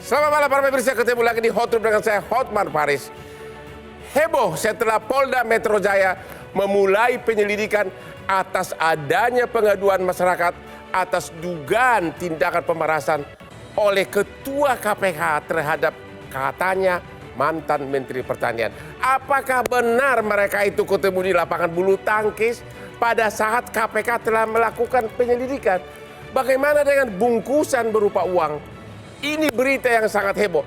Selamat malam para pemirsa, ketemu lagi di Hot Room dengan saya Hotman Paris. Heboh setelah Polda Metro Jaya memulai penyelidikan atas adanya pengaduan masyarakat atas dugaan tindakan pemerasan oleh Ketua KPK terhadap katanya mantan Menteri Pertanian. Apakah benar mereka itu ketemu di lapangan bulu tangkis pada saat KPK telah melakukan penyelidikan? Bagaimana dengan bungkusan berupa uang? Ini berita yang sangat heboh.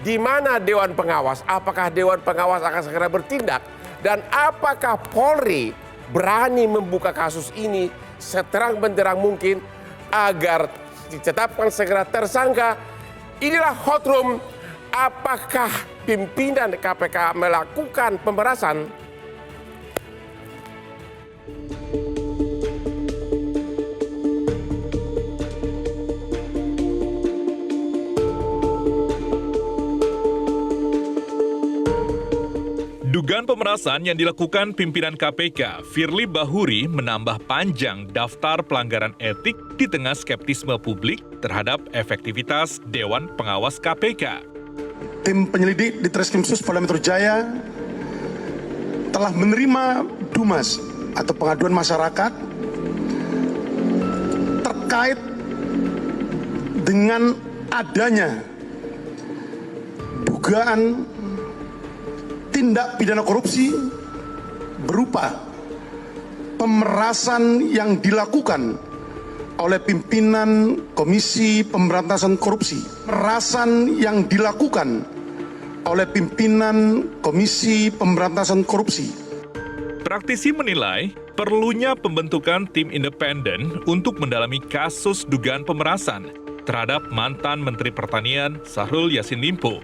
Di mana Dewan Pengawas? Apakah Dewan Pengawas akan segera bertindak? Dan apakah Polri berani membuka kasus ini seterang benderang mungkin agar ditetapkan segera tersangka? Inilah Hot Room. Apakah pimpinan KPK melakukan pemerasan? Dugaan pemerasan yang dilakukan pimpinan KPK, Firly Bahuri, menambah panjang daftar pelanggaran etik di tengah skeptisme publik terhadap efektivitas Dewan Pengawas KPK. Tim penyelidik di Treskrimsus Polda Metro Jaya telah menerima DUMAS atau pengaduan masyarakat terkait dengan adanya dugaan tindak pidana korupsi berupa pemerasan yang dilakukan oleh pimpinan Komisi Pemberantasan Korupsi. Pemerasan yang dilakukan oleh pimpinan Komisi Pemberantasan Korupsi. Praktisi menilai perlunya pembentukan tim independen untuk mendalami kasus dugaan pemerasan terhadap mantan Menteri Pertanian Syahrul Yassin Limpo.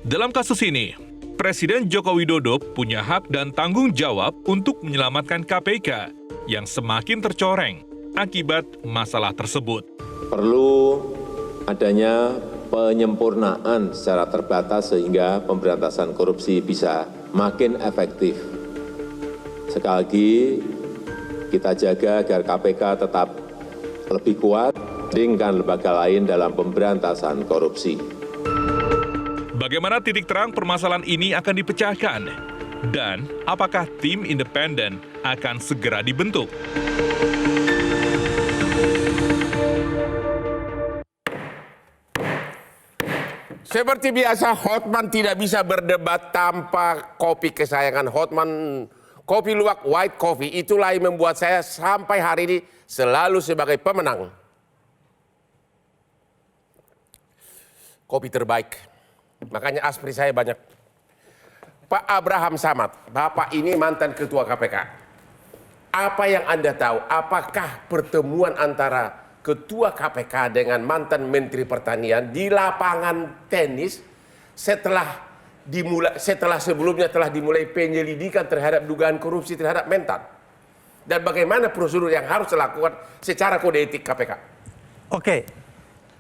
Dalam kasus ini, Presiden Joko Widodo punya hak dan tanggung jawab untuk menyelamatkan KPK yang semakin tercoreng akibat masalah tersebut. Perlu adanya penyempurnaan secara terbatas sehingga pemberantasan korupsi bisa makin efektif. Sekali lagi, kita jaga agar KPK tetap lebih kuat dibandingkan lembaga lain dalam pemberantasan korupsi. Bagaimana titik terang permasalahan ini akan dipecahkan? Dan apakah tim independen akan segera dibentuk? Seperti biasa, Hotman tidak bisa berdebat tanpa kopi kesayangan Hotman. Kopi luwak white coffee, itulah yang membuat saya sampai hari ini selalu sebagai pemenang. Kopi terbaik. Makanya aspri saya banyak. Pak Abraham Samad, Bapak ini mantan Ketua KPK. Apa yang Anda tahu? Apakah pertemuan antara Ketua KPK dengan mantan Menteri Pertanian di lapangan tenis setelah sebelumnya telah dimulai penyelidikan terhadap dugaan korupsi terhadap Mentan? Dan bagaimana prosedur yang harus dilakukan secara kode etik KPK? Oke,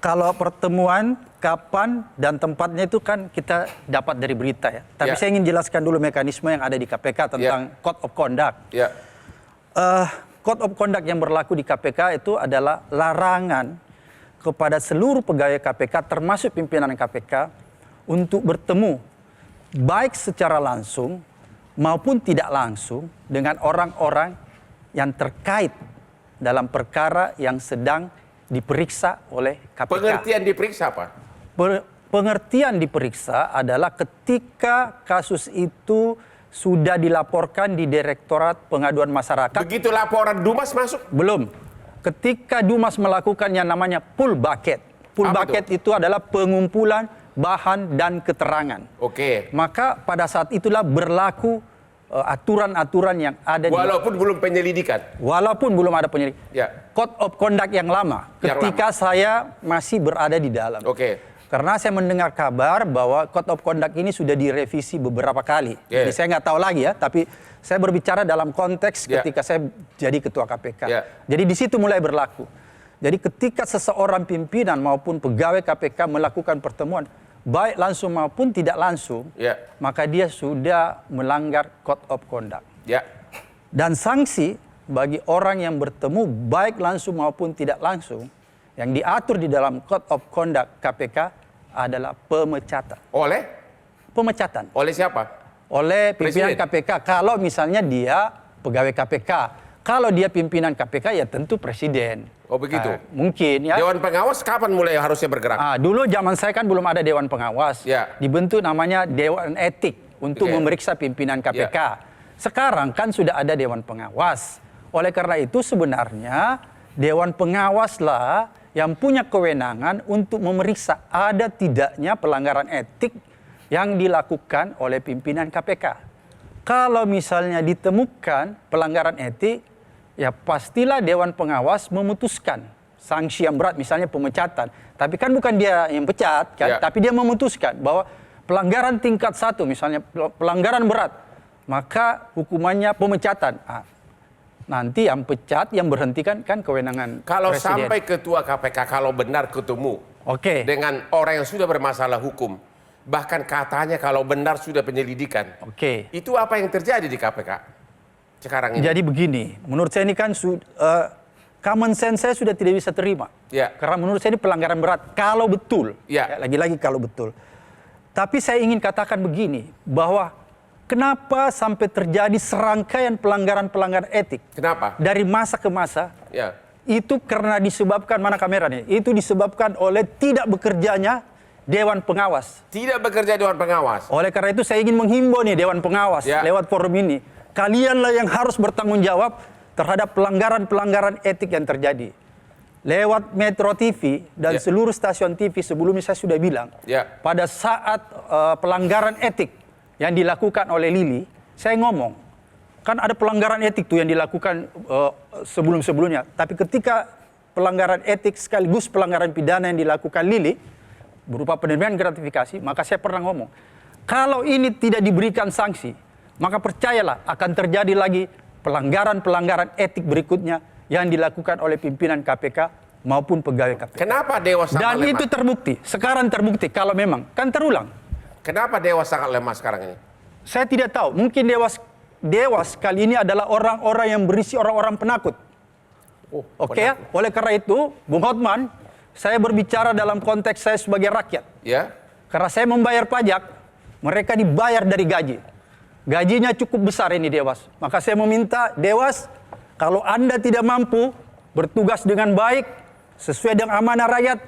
kalau pertemuan kapan dan tempatnya itu kan kita dapat dari berita ya. Tapi saya ingin jelaskan dulu mekanisme yang ada di KPK tentang Code of Conduct. Code of Conduct yang berlaku di KPK itu adalah larangan kepada seluruh pegawai KPK termasuk pimpinan KPK untuk bertemu baik secara langsung maupun tidak langsung dengan orang-orang yang terkait dalam perkara yang sedang diperiksa oleh KPK. Pengertian diperiksa apa? Pengertian diperiksa adalah ketika kasus itu sudah dilaporkan di Direktorat Pengaduan Masyarakat. Begitu laporan DUMAS masuk? Belum. Ketika DUMAS melakukan yang namanya pull bucket. Pull bucket itu adalah pengumpulan bahan dan keterangan. Oke. Maka pada saat itulah berlaku aturan-aturan yang ada walaupun belum penyelidikan. Walaupun belum ada penyelidikan. Ya. Code of Conduct yang lama. Ketika saya masih berada di dalam. Oke. Karena saya mendengar kabar bahwa Code of Conduct ini sudah direvisi beberapa kali. Jadi saya nggak tahu lagi ya, tapi saya berbicara dalam konteks ketika saya jadi Ketua KPK. Jadi di situ mulai berlaku. Jadi ketika seseorang pimpinan maupun pegawai KPK melakukan pertemuan, baik langsung maupun tidak langsung, maka dia sudah melanggar Code of Conduct. Dan sanksi bagi orang yang bertemu baik langsung maupun tidak langsung yang diatur di dalam Code of Conduct KPK adalah pemecatan. Pemecatan. Oleh siapa? Oleh pimpinan Presiden? KPK. Kalau misalnya dia pegawai KPK. Kalau dia pimpinan KPK ya tentu presiden. Oh begitu? Mungkin ya. Dewan pengawas kapan mulai harusnya bergerak? Dulu zaman saya kan belum ada Dewan Pengawas. Ya. Dibentuk namanya Dewan Etik untuk Oke. memeriksa pimpinan KPK. Sekarang kan sudah ada Dewan Pengawas. Oleh karena itu sebenarnya Dewan Pengawas lah yang punya kewenangan untuk memeriksa ada tidaknya pelanggaran etik yang dilakukan oleh pimpinan KPK. Kalau misalnya ditemukan pelanggaran etik, ya pastilah Dewan Pengawas memutuskan sanksi yang berat, misalnya pemecatan. Tapi kan bukan dia yang pecat, kan? Ya. Tapi dia memutuskan bahwa pelanggaran tingkat 1, misalnya pelanggaran berat, maka hukumannya pemecatan. Nanti yang pecat, yang berhentikan kan kewenangan Kalau presiden. sampai ketua KPK kalau benar ketemu Oke. dengan orang yang sudah bermasalah hukum, bahkan katanya kalau benar sudah penyelidikan, Oke. itu apa yang terjadi di KPK sekarang ini? Jadi begini, menurut saya ini kan common sense saya sudah tidak bisa terima. Ya. Karena menurut saya ini pelanggaran berat kalau betul. Ya. Lagi-lagi kalau betul. Tapi saya ingin katakan begini, bahwa kenapa sampai terjadi serangkaian pelanggaran-pelanggaran etik? Kenapa? Dari masa ke masa, Ya. itu karena disebabkan, mana kameranya? Itu disebabkan oleh tidak bekerjanya Dewan Pengawas. Tidak bekerja Dewan Pengawas. Oleh karena itu saya ingin menghimbau nih Dewan Pengawas Ya. lewat forum ini. Kalianlah yang harus bertanggung jawab terhadap pelanggaran-pelanggaran etik yang terjadi. Lewat Metro TV dan Ya. seluruh stasiun TV sebelumnya saya sudah bilang. Ya. Pada saat pelanggaran etik yang dilakukan oleh Lili, saya ngomong. Kan ada pelanggaran etik tuh yang dilakukan sebelum-sebelumnya. Tapi ketika pelanggaran etik sekaligus pelanggaran pidana yang dilakukan Lili, berupa penerimaan gratifikasi, maka saya pernah ngomong, kalau ini tidak diberikan sanksi, maka percayalah akan terjadi lagi pelanggaran-pelanggaran etik berikutnya yang dilakukan oleh pimpinan KPK maupun pegawai KPK. Kenapa Dewas sangat Dan lemah? itu terbukti, sekarang terbukti kalau memang, kan terulang. Kenapa Dewas sangat lemah sekarang ini? Saya tidak tahu, mungkin Dewas kali ini adalah orang-orang yang berisi orang-orang penakut. Oke ya, oleh karena itu, Bung Hotman, saya berbicara dalam konteks saya sebagai rakyat. Ya. Karena saya membayar pajak, mereka dibayar dari gaji. Gajinya cukup besar ini Dewas. Maka saya meminta Dewas, kalau Anda tidak mampu bertugas dengan baik, sesuai dengan amanah rakyat,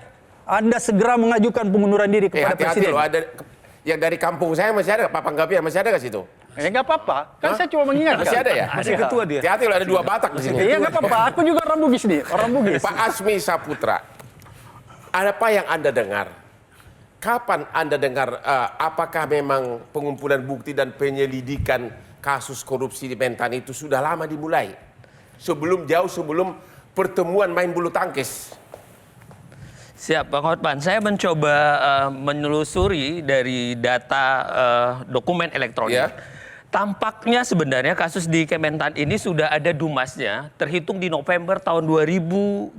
Anda segera mengajukan pengunduran diri kepada Hati-hati Presiden. loh, ada yang dari kampung saya masih ada, Papang Gapia masih ada ke situ? Nggak apa-apa, kan saya cuma mengingatkan. Masih ada ya? Masih ketua dia. Hati-hati loh, ada 2 Batak di sini. Iya nggak apa-apa, aku juga orang Bugis nih, orang Bugis. Pak Asmi Saputra, apa yang Anda dengar? Kapan Anda dengar apakah memang pengumpulan bukti dan penyelidikan kasus korupsi di Mentan itu sudah lama dimulai? Jauh sebelum pertemuan main bulu tangkis. Siap, Bang Hotman. Saya mencoba menelusuri dari data dokumen elektronik. Ya. Tampaknya sebenarnya kasus di Kementan ini sudah ada dumasnya terhitung di November tahun 2020.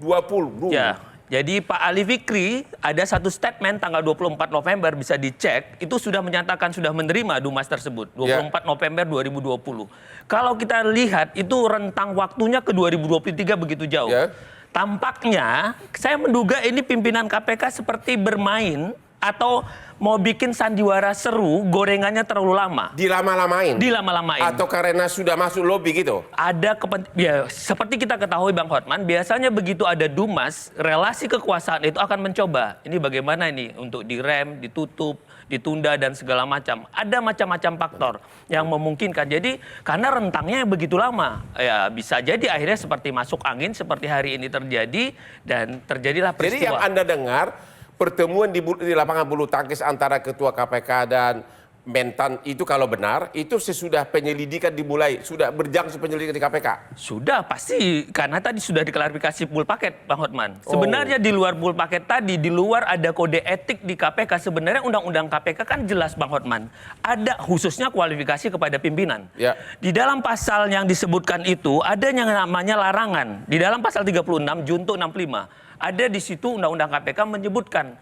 20. Ya, jadi Pak Ali Fikri ada satu statement tanggal 24 November bisa dicek, itu sudah menyatakan sudah menerima dumas tersebut, 24 November 2020. Kalau kita lihat itu rentang waktunya ke 2023 begitu jauh. Ya. Tampaknya saya menduga ini pimpinan KPK seperti bermain atau mau bikin sandiwara seru, gorengannya terlalu lama. Dilama-lamain? Dilama-lamain. Atau karena sudah masuk lobby gitu? Ada ya, seperti kita ketahui Bang Hotman, biasanya begitu ada dumas, relasi kekuasaan itu akan mencoba. Ini bagaimana ini untuk direm, ditutup, ditunda dan segala macam. Ada macam-macam faktor yang memungkinkan. Jadi karena rentangnya begitu lama, ya bisa jadi akhirnya seperti masuk angin seperti hari ini terjadi dan terjadilah peristiwa. Jadi yang Anda dengar pertemuan di lapangan bulu tangkis antara ketua KPK dan Mentan itu kalau benar, itu sesudah penyelidikan dimulai, sudah berlangsung penyelidikan di KPK? Sudah, pasti. Karena tadi sudah diklarifikasi full paket, Bang Hotman. Sebenarnya di luar full paket tadi, di luar ada kode etik di KPK. Sebenarnya undang-undang KPK kan jelas, Bang Hotman. Ada khususnya kualifikasi kepada pimpinan. Ya. Di dalam pasal yang disebutkan itu, ada yang namanya larangan. Di dalam pasal 36, Junto 65. Ada di situ undang-undang KPK menyebutkan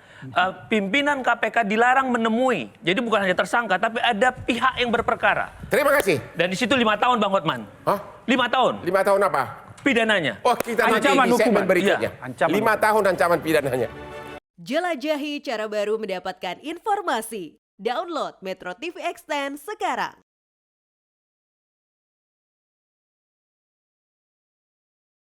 pimpinan KPK dilarang menemui. Jadi bukan hanya tersangka, tapi ada pihak yang berperkara. Terima kasih. Dan di situ 5 tahun, Bang Hotman. Hah? 5 tahun 5 tahun apa? pidananya. Oh, kita nanti Ancaman di segmen hukuman. berikutnya. Iya, ancaman 5 tahun ancaman pidananya. Jelajahi cara baru mendapatkan informasi. Download Metro TV Extend sekarang.